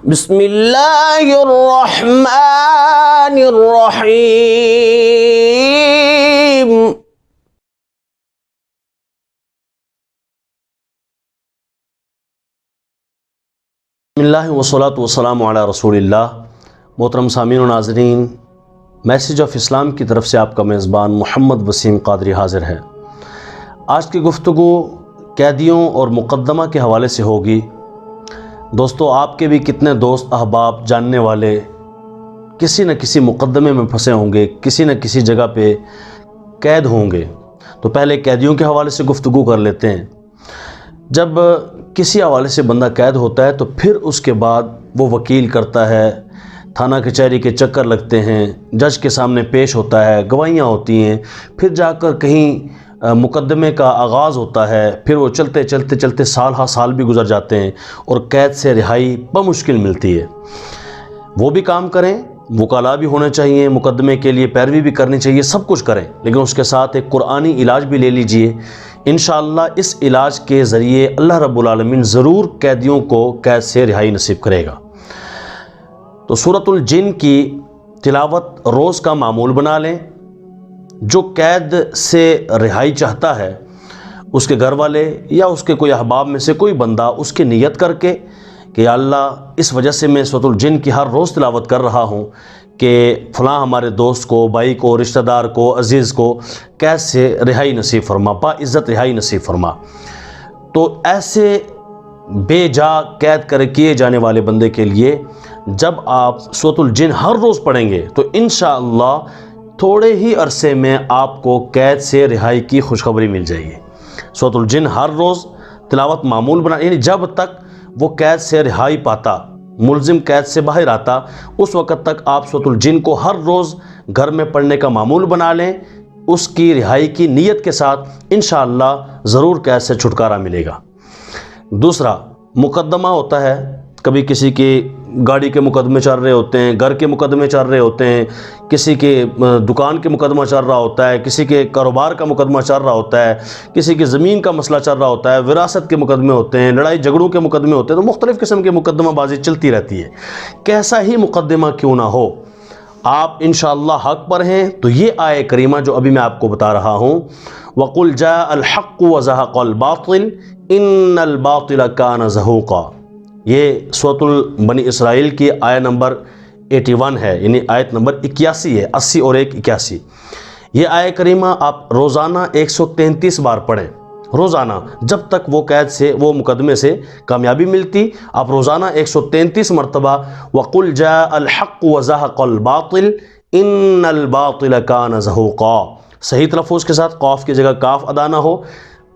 بسم اللہ الرحمن الرحیم۔ بسم اللہ والصلاۃ والسلام علی رسول اللہ۔ محترم سامعین و ناظرین، میسیج آف اسلام کی طرف سے آپ کا میزبان محمد وسیم قادری حاضر ہے۔ آج کی گفتگو قیدیوں اور مقدمہ کے حوالے سے ہوگی۔ دوستو، آپ کے بھی کتنے دوست احباب جاننے والے کسی نہ کسی مقدمے میں پھنسے ہوں گے، کسی نہ کسی جگہ پہ قید ہوں گے۔ تو پہلے قیدیوں کے حوالے سے گفتگو کر لیتے ہیں۔ جب کسی حوالے سے بندہ قید ہوتا ہے تو پھر اس کے بعد وہ وکیل کرتا ہے، تھانہ کچہری کے چکر لگتے ہیں، جج کے سامنے پیش ہوتا ہے، گواہیاں ہوتی ہیں، پھر جا کر کہیں مقدمے کا آغاز ہوتا ہے، پھر وہ چلتے چلتے سال ہا سال بھی گزر جاتے ہیں اور قید سے رہائی بمشکل ملتی ہے۔ وہ بھی کام کریں، وکلاء بھی ہونے چاہیے، مقدمے کے لیے پیروی بھی کرنی چاہیے، سب کچھ کریں، لیکن اس کے ساتھ ایک قرآنی علاج بھی لے لیجئے۔ انشاءاللہ اس علاج کے ذریعے اللہ رب العالمین ضرور قیدیوں کو قید سے رہائی نصیب کرے گا۔ تو سورۃ الجن کی تلاوت روز کا معمول بنا لیں۔ جو قید سے رہائی چاہتا ہے، اس کے گھر والے یا اس کے کوئی احباب میں سے کوئی بندہ اس کی نیت کر کے کہ یا اللہ، اس وجہ سے میں سورۃ الجن کی ہر روز تلاوت کر رہا ہوں کہ فلاں ہمارے دوست کو، بھائی کو، رشتہ دار کو، عزیز کو قید سے رہائی نصیب فرما، باعزت رہائی نصیب فرما۔ تو ایسے بے جا قید کیے جانے والے بندے کے لیے جب آپ سورۃ الجن ہر روز پڑھیں گے تو انشاءاللہ تھوڑے ہی عرصے میں آپ کو قید سے رہائی کی خوشخبری مل جائے گی۔ سورۃ الجن ہر روز تلاوت معمول بنا، یعنی جب تک وہ قید سے رہائی پاتا، ملزم قید سے باہر آتا، اس وقت تک آپ سورۃ الجن کو ہر روز گھر میں پڑھنے کا معمول بنا لیں، اس کی رہائی کی نیت کے ساتھ انشاءاللہ ضرور قید سے چھٹکارا ملے گا۔ دوسرا، مقدمہ ہوتا ہے، کبھی کسی کی گاڑی کے مقدمے چل رہے ہوتے ہیں، گھر کے مقدمے چل رہے ہوتے ہیں، کسی کے دکان کے مقدمہ چل رہا ہوتا ہے، کسی کے کاروبار کا مقدمہ چل رہا ہوتا ہے، کسی کی زمین کا مسئلہ چل رہا ہوتا ہے، وراثت کے مقدمے ہوتے ہیں، لڑائی جھگڑوں کے مقدمے ہوتے ہیں، تو مختلف قسم کے مقدمہ بازی چلتی رہتی ہے۔ کیسا ہی مقدمہ کیوں نہ ہو، آپ انشاءاللہ حق پر ہیں تو یہ آیہ کریمہ جو ابھی میں آپ کو بتا رہا ہوں، وَقُلْ جَاءَ الْحَقُّ وَزَهَقَ الْبَاطِلُ إِنَّ الْبَاطِلَ كَانَ زَهُوقًا۔ یہ سورۃ بنی اسرائیل کی آیہ نمبر 81 ہے، یعنی آیت نمبر 81 ہے، 80 اور 1 81۔ یہ آیہ کریمہ آپ روزانہ 133 بار پڑھیں، روزانہ، جب تک وہ قید سے، وہ مقدمے سے کامیابی ملتی، آپ روزانہ 133 مرتبہ وَقُلْ جَاءَ الْحَقُّ وَزَهَقَ الْبَاطِلُ إِنَّ الْبَاطِلَ كَانَ زَهُوقًا۔ صحیح تلفظ کے ساتھ قاف کی جگہ کاف ادا نہ ہو،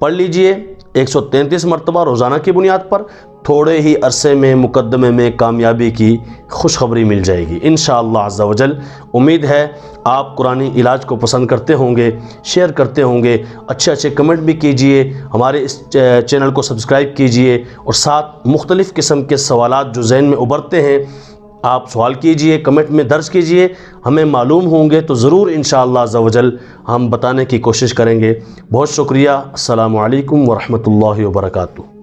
پڑھ لیجئے 133 مرتبہ روزانہ کی بنیاد پر، تھوڑے ہی عرصے میں مقدمے میں کامیابی کی خوشخبری مل جائے گی انشاءاللہ عز و جل۔ امید ہے آپ قرآنی علاج کو پسند کرتے ہوں گے، شیئر کرتے ہوں گے، اچھے کمنٹ بھی کیجئے، ہمارے اس چینل کو سبسکرائب کیجئے، اور ساتھ مختلف قسم کے سوالات جو ذہن میں ابھرتے ہیں آپ سوال کیجئے، کمنٹ میں درج کیجئے، ہمیں معلوم ہوں گے تو ضرور انشاءاللہ عز و جل ہم بتانے کی کوشش کریں گے۔ بہت شکریہ۔ السلام علیکم ورحمۃ اللہ وبرکاتہ۔